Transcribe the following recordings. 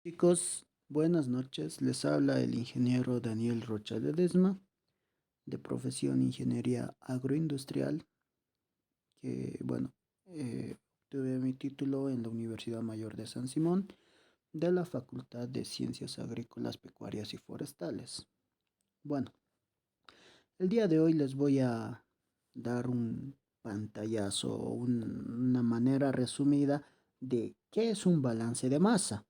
Chicos, buenas noches. Les habla el ingeniero Daniel Rocha Ledesma, de profesión Ingeniería Agroindustrial, que obtuve mi título en la Universidad Mayor de San Simón de la Facultad de Ciencias Agrícolas, Pecuarias y Forestales. Bueno, el día de hoy les voy a dar un pantallazo, una manera resumida de qué es un balance de masa.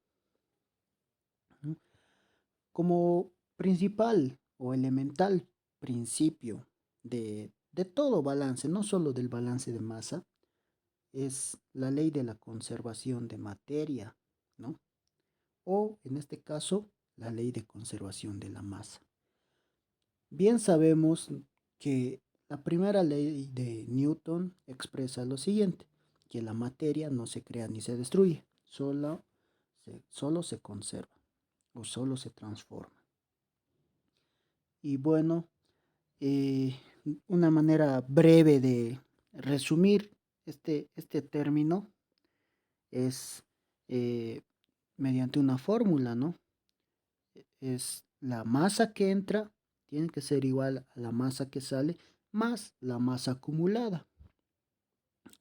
Como principal o elemental principio de todo balance, no solo del balance de masa, es la ley de la conservación de materia, ¿no? O en este caso, la ley de conservación de la masa. Bien sabemos que la primera ley de Newton expresa lo siguiente, que la materia no se crea ni se destruye, solo se conserva o solo se transforma. Y bueno, eh, una manera breve de resumir este término es eh, mediante una fórmula, ¿no? Es la masa que entra, tiene que ser igual a la masa que sale, más la masa acumulada.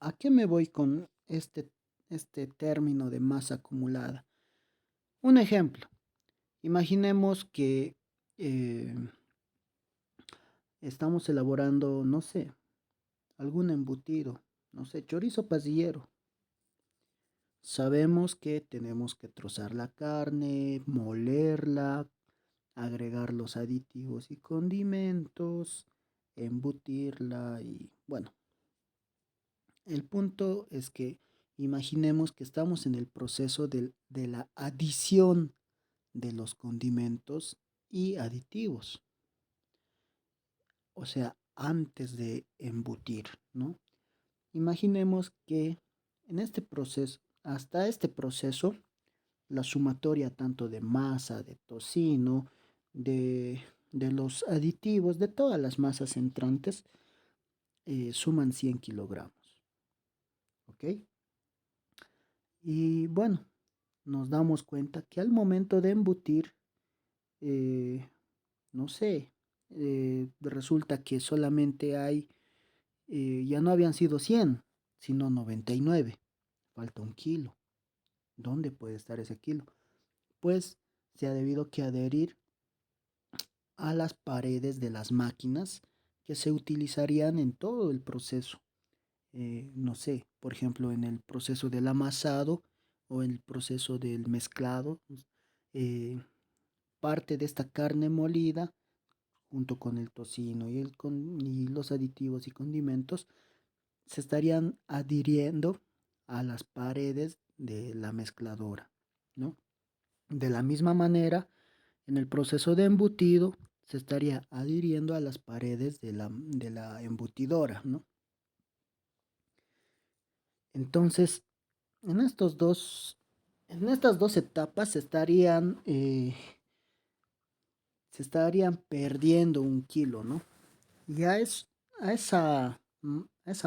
¿A qué me voy con este término de masa acumulada? Un ejemplo, imaginemos que eh, estamos elaborando, no sé, algún embutido, no sé, chorizo pasillero. Sabemos que tenemos que trozar la carne, molerla, agregar los aditivos y condimentos, embutirla y bueno, el punto es que imaginemos que estamos en el proceso de la adición de los condimentos y aditivos, o sea, antes de embutir, ¿no? Imaginemos que en este proceso, hasta este proceso, la sumatoria tanto de masa, de tocino, de los aditivos, de todas las masas entrantes, suman 100 kilogramos. ¿Ok? Y bueno, nos damos cuenta que al momento de embutir, eh, no sé, resulta que solamente hay, ya no habían sido 100 sino 99. Falta un kilo. ¿Dónde puede estar ese kilo? Pues se ha debido que adherir a las paredes de las máquinas que se utilizarían en todo el proceso. No sé, por ejemplo, en el proceso del amasado o en el proceso del mezclado, eh, parte de esta carne molida junto con el tocino y los aditivos y condimentos se estarían adhiriendo a las paredes de la mezcladora, ¿no? De la misma manera, en el proceso de embutido se estaría adhiriendo a las paredes de la embutidora, ¿no? Entonces, en en estas dos etapas se estarían perdiendo un kilo, ¿no? Y a esa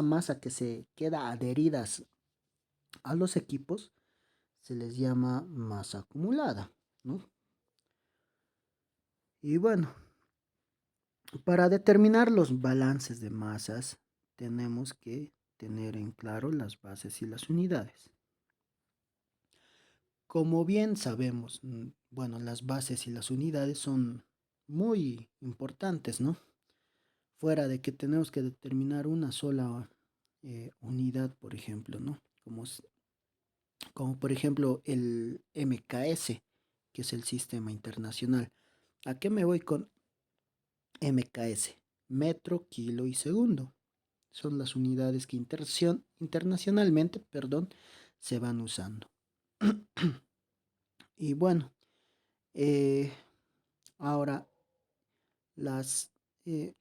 masa que se queda adheridas a los equipos se les llama masa acumulada, ¿no? Y bueno, para determinar los balances de masas, tenemos que tener en claro las bases y las unidades. Como bien sabemos, bueno, las bases y las unidades son muy importantes, ¿no? Fuera de que tenemos que determinar una sola unidad, por ejemplo, ¿no? Como por ejemplo el MKS, que es el sistema internacional. ¿A qué me voy con MKS? Metro, kilo y segundo. Son las unidades que internacionalmente, perdón, se van usando. Y bueno, eh, ahora las eh,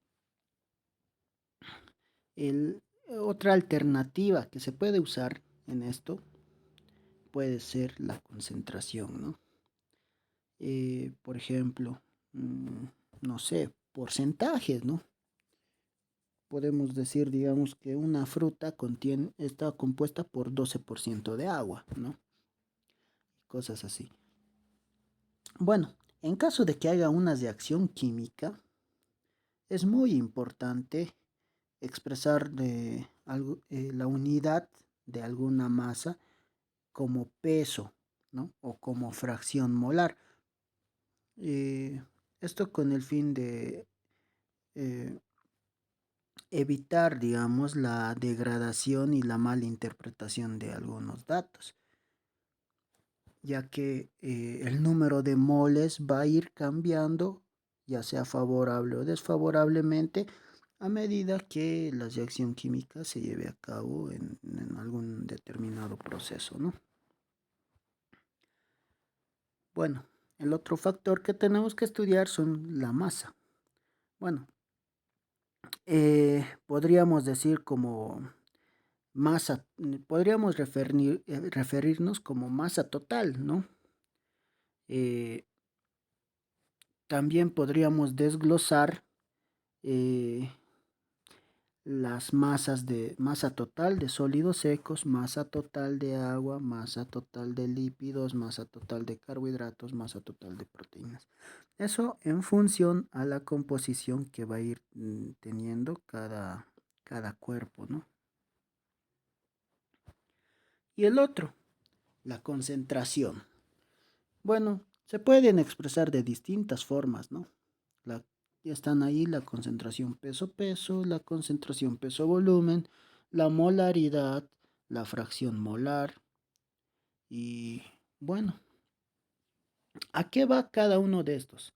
otra alternativa que se puede usar en esto puede ser la concentración, ¿no? Por ejemplo, no sé, porcentajes, ¿no? Podemos decir, digamos, que una fruta está compuesta por 12% de agua, ¿no? Cosas así. Bueno, en caso de que haya una reacción química, es muy importante expresar la unidad de alguna masa como peso, ¿no? O como fracción molar. Eh, Esto con el fin de eh, evitar, digamos, la degradación y la mala interpretación de algunos datos, ya que el número de moles va a ir cambiando, ya sea favorable o desfavorablemente, a medida que la reacción química se lleve a cabo en algún determinado proceso, ¿no? Bueno, el otro factor que tenemos que estudiar son la masa. Bueno, podríamos decir como masa, podríamos referirnos como masa total, ¿no? Eh, También podríamos desglosar eh, las masas de masa total de sólidos secos, masa total de agua, masa total de lípidos, masa total de carbohidratos, masa total de proteínas. Eso en función a la composición que va a ir teniendo cada cuerpo, ¿no? Y el otro, la concentración. Bueno, se pueden expresar de distintas formas, ¿no? La, ya están ahí la concentración peso-peso, la concentración peso-volumen, la molaridad, la fracción molar y bueno, ¿a qué va cada uno de estos?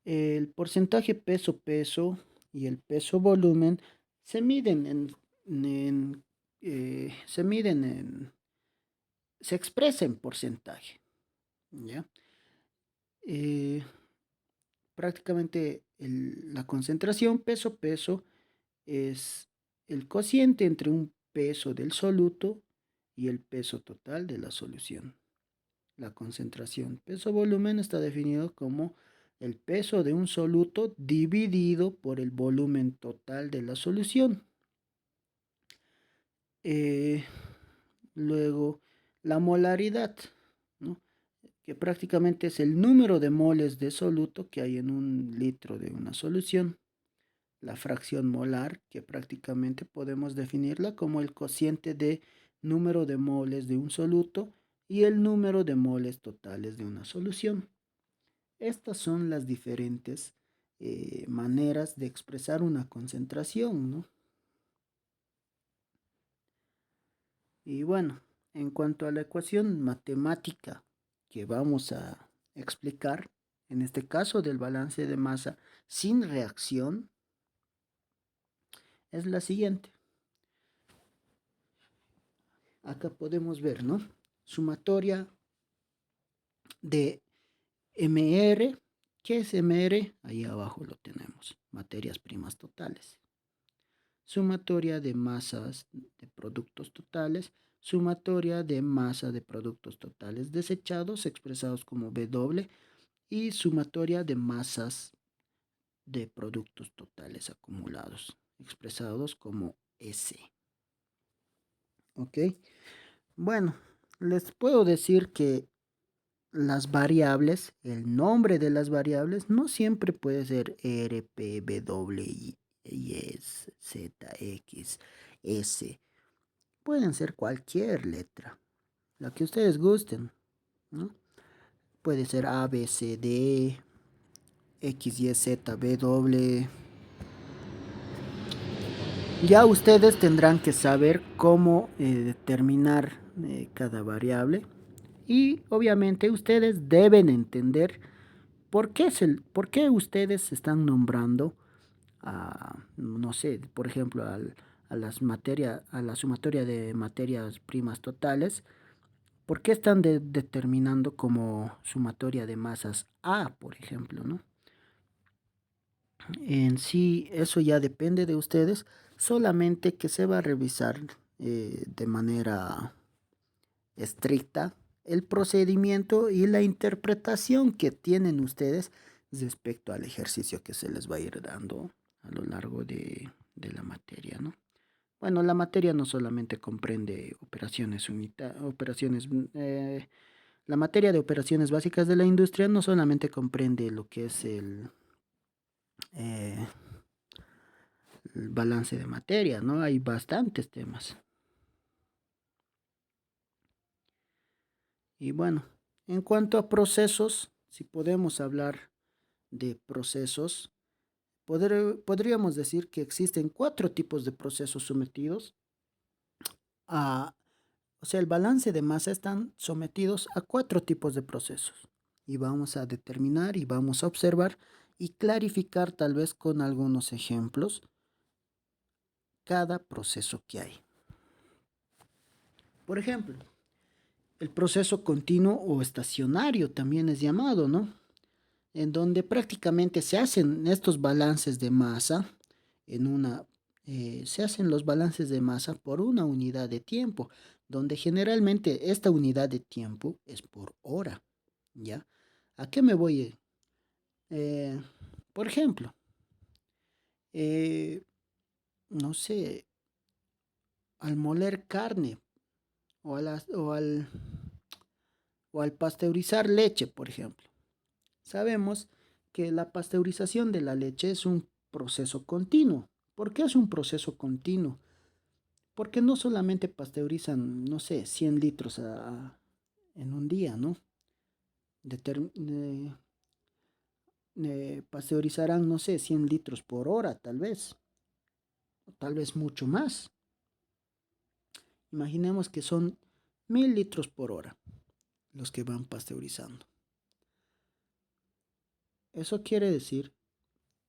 El porcentaje peso-peso y el peso-volumen se miden se miden se expresa en porcentaje, ¿ya? Eh, Prácticamente la concentración peso-peso es el cociente entre un peso del soluto y el peso total de la solución. La concentración peso-volumen está definido como el peso de un soluto dividido por el volumen total de la solución. Eh, Luego, la molaridad, ¿no? Que prácticamente es el número de moles de soluto que hay en un litro de una solución. La fracción molar, que prácticamente podemos definirla como el cociente de número de moles de un soluto y el número de moles totales de una solución. Estas son las diferentes maneras de expresar una concentración, ¿no? Y bueno, en cuanto a la ecuación matemática que vamos a explicar, en este caso del balance de masa sin reacción, es la siguiente. Acá podemos ver, ¿no? Sumatoria de MR. ¿Qué es MR? Ahí abajo lo tenemos. Materias primas totales. Sumatoria de masas de productos totales. Sumatoria de masa de productos totales desechados expresados como W. Y sumatoria de masas de productos totales acumulados expresados como S. ¿Ok? Bueno, les puedo decir que las variables, el nombre de las variables no siempre puede ser R, P, W, Y, S, Z, X, S. Pueden ser cualquier letra, la que ustedes gusten, ¿no? Puede ser A, B, C, D, X, Y, Z, W. Ya ustedes tendrán que saber cómo determinar cada variable y obviamente ustedes deben entender por qué ustedes están nombrando no sé, por ejemplo, a la sumatoria de materias primas totales? ¿Por qué están determinando como sumatoria de masas A, por ejemplo, ¿no? En sí, eso ya depende de ustedes, solamente que se va a revisar de manera estricta el procedimiento y la interpretación que tienen ustedes respecto al ejercicio que se les va a ir dando a lo largo de la materia, ¿no? Bueno, la materia no solamente comprende operaciones la materia de operaciones básicas de la industria no solamente comprende lo que es eh, el balance de materia, ¿no? Hay bastantes temas. Y bueno, en cuanto a procesos, si podemos hablar de procesos, podríamos decir que existen cuatro tipos de procesos sometidos a, o sea, el balance de masa están sometidos a cuatro tipos de procesos. Y vamos a determinar y vamos a observar y clarificar tal vez con algunos ejemplos cada proceso que hay. Por ejemplo, el proceso continuo o estacionario también es llamado, ¿no? En donde prácticamente se hacen estos balances de masa en una, se hacen los balances de masa por una unidad de tiempo, donde generalmente esta unidad de tiempo es por hora, ¿ya? ¿A qué me voy? Eh, por ejemplo, eh, no sé, al moler carne o, o al pasteurizar leche, por ejemplo. Sabemos que la pasteurización de la leche es un proceso continuo. ¿Por qué es un proceso continuo? Porque no solamente pasteurizan, no sé, 100 litros en un día, ¿no? Determ- eh, Pasteurizarán, no sé, 100 litros por hora, o tal vez mucho más. Imaginemos que son 1000 litros por hora los que van pasteurizando. Eso quiere decir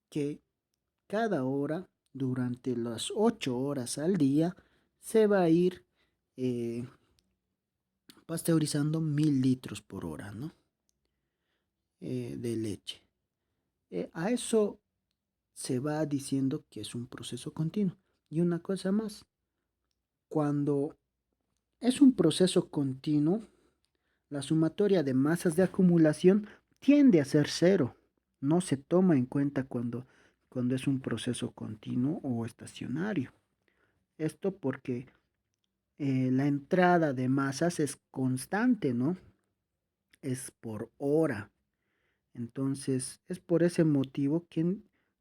que cada hora, durante las 8 horas al día, se va a ir eh, pasteurizando 1000 litros por hora, ¿no? De leche. A eso se va diciendo que es un proceso continuo. Y una cosa más, cuando es un proceso continuo, la sumatoria de masas de acumulación tiende a ser cero. No se toma en cuenta cuando es un proceso continuo o estacionario. Esto porque la entrada de masas es constante, ¿no? Es por hora. Entonces, es por ese motivo que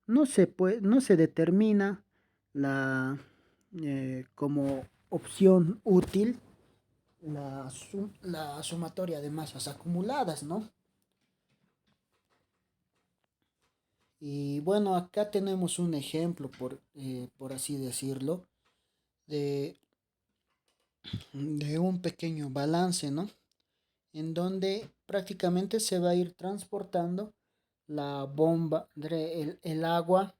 no se determina la, como opción útil la sumatoria de masas acumuladas, ¿no? Y bueno, acá tenemos un ejemplo, por así decirlo, de, de un pequeño balance, ¿no? En donde prácticamente se va a ir transportando la bomba, el agua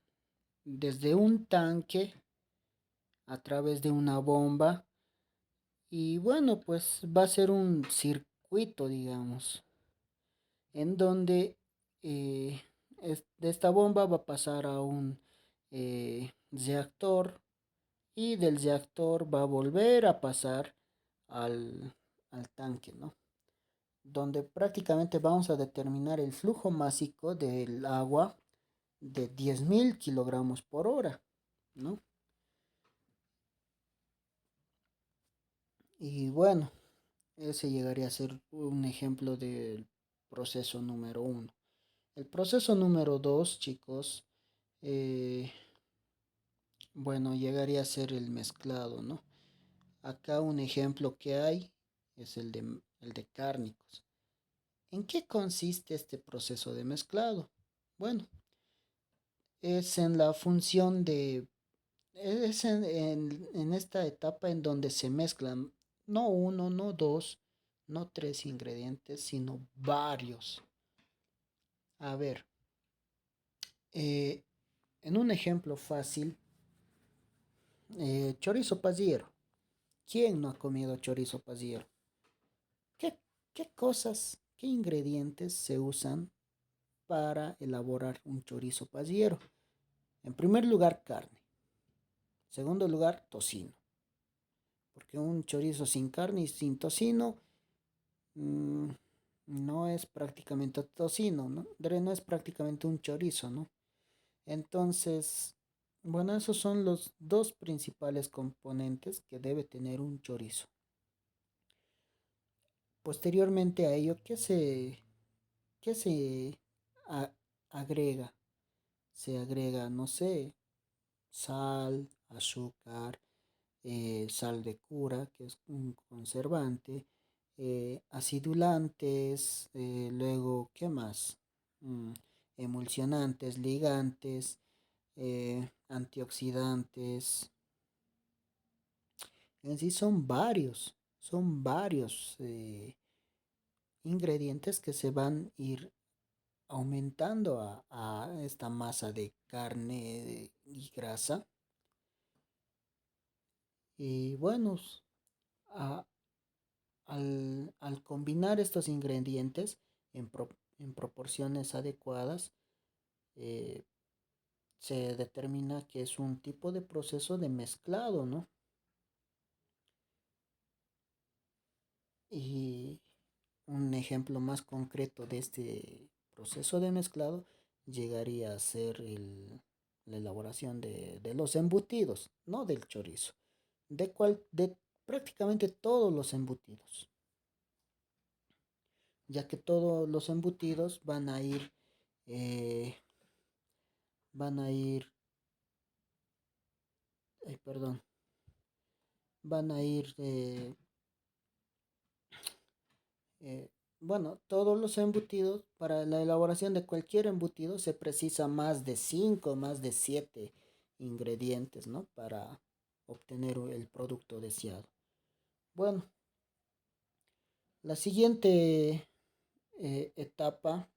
desde un tanque a través de una bomba y bueno, pues va a ser un circuito, digamos, en donde eh, de esta bomba va a pasar a un reactor y del reactor va a volver a pasar al tanque, ¿no? Donde prácticamente vamos a determinar el flujo másico del agua de 10.000 kilogramos por hora, ¿no? Y bueno, ese llegaría a ser un ejemplo del proceso número uno. El proceso número dos, chicos, eh, bueno, llegaría a ser el mezclado, ¿no? Acá un ejemplo que hay es el de cárnicos. ¿En qué consiste este proceso de mezclado? Bueno, es en la función de, es en esta etapa en donde se mezclan no uno, no dos, no tres ingredientes, sino varios. A ver, eh, en un ejemplo fácil, chorizo pasiero. ¿Quién no ha comido chorizo pasiero? ¿Qué, qué cosas, qué ingredientes se usan para elaborar un chorizo pasiero? En primer lugar, carne. En segundo lugar, tocino. Porque un chorizo sin carne y sin tocino mm, no es prácticamente tocino, ¿no? No es prácticamente un chorizo, ¿no? Entonces, bueno, esos son los dos principales componentes que debe tener un chorizo. Posteriormente a ello, ¿qué se a- agrega? Se agrega, no sé, sal, azúcar, sal de cura, que es un conservante, acidulantes, luego, ¿qué más? Mm, Emulsionantes, ligantes, antioxidantes. En sí son varios ingredientes que se van a ir aumentando a esta masa de carne y grasa. Y bueno, a- al combinar estos ingredientes en, en proporciones adecuadas, eh, se determina que es un tipo de proceso de mezclado, ¿no? Y un ejemplo más concreto de este proceso de mezclado llegaría a ser la elaboración de los embutidos, no del chorizo, de prácticamente todos los embutidos, ya que todos los embutidos eh, van a ir, perdón, van a ir, bueno, todos los embutidos, para la elaboración de cualquier embutido se precisa más de 5, más de 7 ingredientes, ¿no? Para obtener el producto deseado. Bueno, la siguiente etapa